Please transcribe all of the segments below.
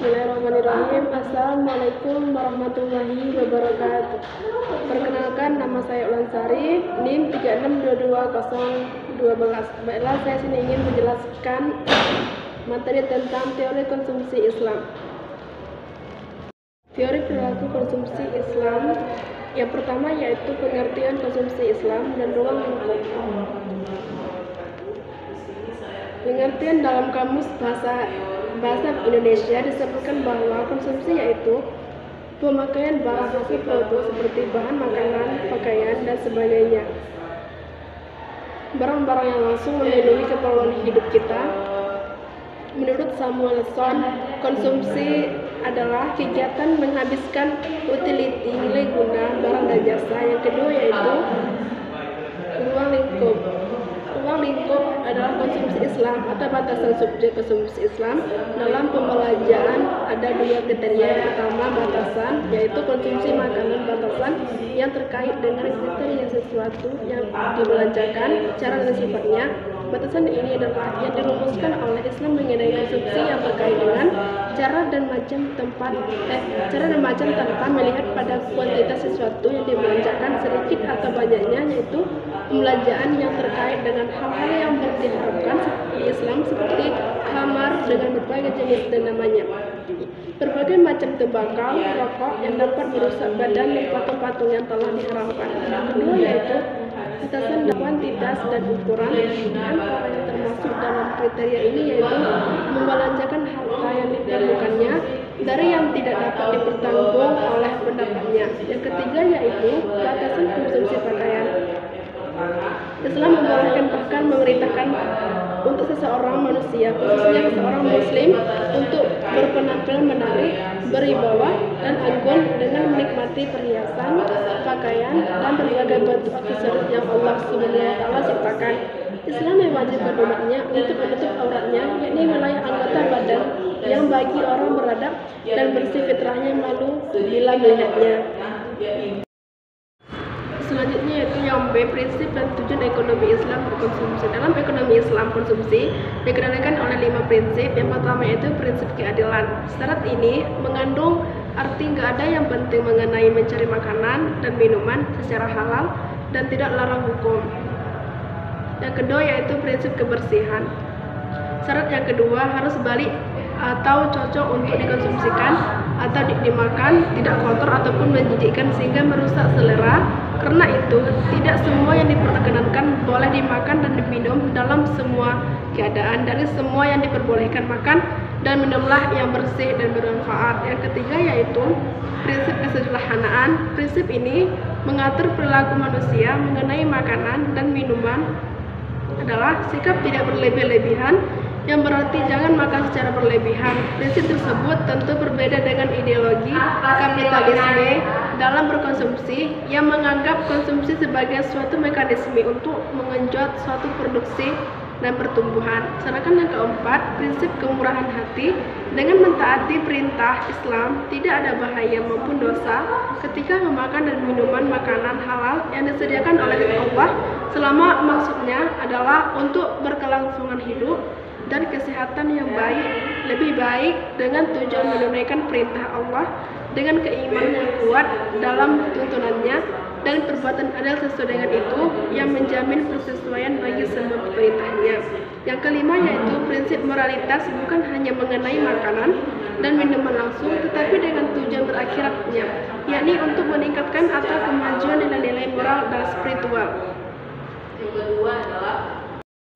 Bismillahirrahmanirrahim. Assalamualaikum warahmatullahi wabarakatuh. Perkenalkan, nama saya Ulansari, NIM 36220012. Baiklah, saya sini ingin menjelaskan materi tentang teori konsumsi Islam. Teori perilaku konsumsi Islam yang pertama yaitu pengertian konsumsi Islam dan ruang lingkup. Pengertian dalam kamus bahasa Indonesia disebutkan bahwa konsumsi yaitu pemakaian barang hasil produk seperti bahan makanan, pakaian, dan sebagainya. Barang-barang yang langsung memenuhi keperluan hidup kita. Menurut Samuelson, konsumsi adalah kegiatan menghabiskan utility, nilai guna, barang dan jasa. Yang kedua yaitu ruang lingkup. Ruang lingkup adalah konsumsi Islam atau batasan subjek konsumsi Islam. Dalam pembelanjaan ada dua kriteria. Yang pertama batasan, yaitu konsumsi makanan batasan yang terkait dengan kriteria sesuatu yang dibelanjakan, cara dan sifatnya. Batasan ini adalah yang dirumuskan oleh Islam mengenai konsumsi yang terkait dengan cara dan macam tanpa melihat pada kuantitas sesuatu yang dibelanjakan sedikit atau banyaknya, yaitu pembelanjaan yang terkait dengan hal-hal yang diharapkan di Islam seperti khamar dengan berbagai jenis dan namanya, berbagai macam tembakau, rokok yang dapat merusak badan dan patung-patung yang telah diharamkan. Yang kedua yaitu batasan kuantitas dan ukuran. Antara yang termasuk dalam kriteria ini yaitu membelanjakan harta yang diperlukannya dari yang tidak dapat dipertanggung oleh pendapatnya. Yang ketiga yaitu batasan konsumsi pakaian. Islam membolehkan bahkan memerintahkan untuk seseorang manusia, khususnya seorang muslim, untuk berpenampilan menarik, berwibawa dan anggun dengan menikmati perhiasan, pakaian, dan berbagai bentuk aksesoris yang Allah SWT ciptakan. Islam mewajibkan umatnya untuk menutup auratnya, yakni wilayah anggota badan yang bagi orang beradab dan bersih fitrahnya malu bila melihatnya. Selanjutnya yaitu yang B, prinsip dan tujuan ekonomi Islam berkonsumsi. Dalam ekonomi Islam konsumsi dikendalikan oleh 5 prinsip. Yang pertama yaitu prinsip keadilan. Syarat ini mengandung arti nggak ada yang penting mengenai mencari makanan dan minuman secara halal dan tidak larang hukum. Yang kedua yaitu prinsip kebersihan. Syarat yang kedua harus balik atau cocok untuk dikonsumsikan atau dimakan, tidak kotor ataupun menjijikkan sehingga merusak selera. Karena itu, tidak semua yang diperkenankan boleh dimakan dan diminum dalam semua keadaan. Dari semua yang diperbolehkan makan dan minumlah yang bersih dan bermanfaat. Yang ketiga yaitu prinsip kesederhanaan. Prinsip ini mengatur perilaku manusia mengenai makanan dan minuman adalah sikap tidak berlebih-lebihan, yang berarti jangan makan secara berlebihan. Prinsip tersebut tentu berbeda dengan ideologi kapitalisme dalam berkonsumsi yang menganggap konsumsi sebagai suatu mekanisme untuk mengenjot suatu produksi dan pertumbuhan. Sedangkan yang keempat, prinsip kemurahan hati. Dengan mentaati perintah Islam, tidak ada bahaya maupun dosa ketika memakan dan minuman makanan halal yang disediakan oleh Allah, selama maksudnya adalah untuk berkelangsungan hidup dan kesehatan yang lebih baik dengan tujuan menunaikan perintah Allah dengan keimanan yang kuat dalam tuntunannya dan perbuatan adil sesuai dengan itu yang menjamin persesuaian bagi semua perintahnya. Yang kelima yaitu prinsip moralitas, bukan hanya mengenai makanan dan minuman langsung, tetapi dengan tujuan berakhiratnya, yakni untuk meningkatkan atau kemajuan nilai-nilai moral dan spiritual. Yang kedua adalah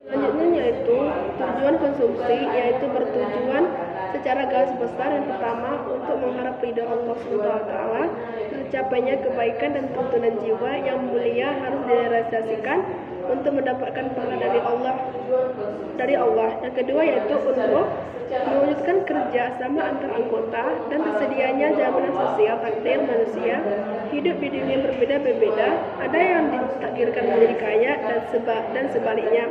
selanjutnya yaitu tujuan konsumsi, yaitu bertujuan secara garis besar. Yang pertama untuk mengharap ridha Allah SWT, tercapainya kebaikan dan tuntunan jiwa yang mulia harus direalisasikan untuk mendapatkan pahala dari Allah. Yang kedua yaitu untuk mewujudkan kerja sama antar anggota dan tersedianya jaminan sosial takdir manusia hidup di dunia berbeda-beda, ada yang ditakdirkan menjadi kaya dan sebaliknya.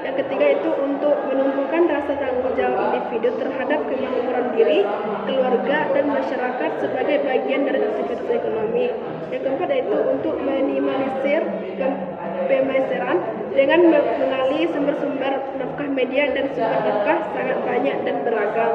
Yang ketiga itu untuk menumbuhkan rasa tanggung jawab individu terhadap kemakmuran diri, keluarga, dan masyarakat sebagai bagian dari aktivitas ekonomi. Yang keempat yaitu untuk minimalisir pemasaran dengan mengalih sumber-sumber nafkah media dan sumber nafkah sangat banyak dan beragam.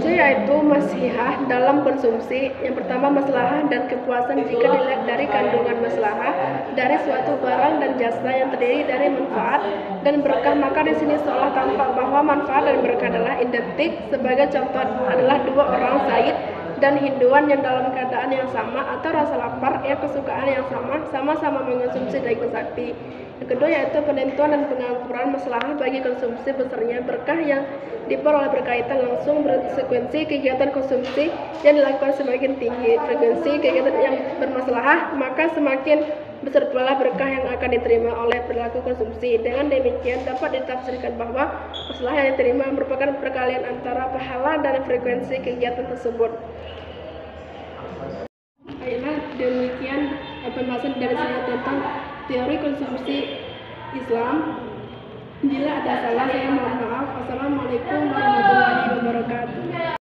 kedua yaitu maslahah dalam konsumsi. Yang pertama, maslahah dan kepuasan jika dilihat dari kandungan maslahah dari suatu barang dan jasa yang terdiri dari manfaat dan berkah, maka di sini seolah tampak bahwa manfaat dan berkah adalah identik. Sebagai contoh adalah dua orang Said dan Hinduan yang dalam keadaan yang sama atau rasa lapar ya kesukaan yang sama-sama mengonsumsi daging sapi. Yang kedua yaitu penentuan dan pengaturan maslahah bagi konsumsi. Besarnya berkah yang diperoleh berkaitan langsung bersekuensi kegiatan konsumsi yang dilakukan semakin tinggi frekuensi kegiatan yang bermaslahah, maka semakin besar pula berkah yang akan diterima oleh perilaku konsumsi. Dengan demikian dapat ditafsirkan bahwa maslahah yang diterima merupakan perkalian antara pahala dan frekuensi kegiatan tersebut. Baiklah, demikian pembahasan dari saya tentang teori konsumsi Islam. Bila ada salah, saya mohon maaf. Wassalamualaikum warahmatullahi wabarakatuh.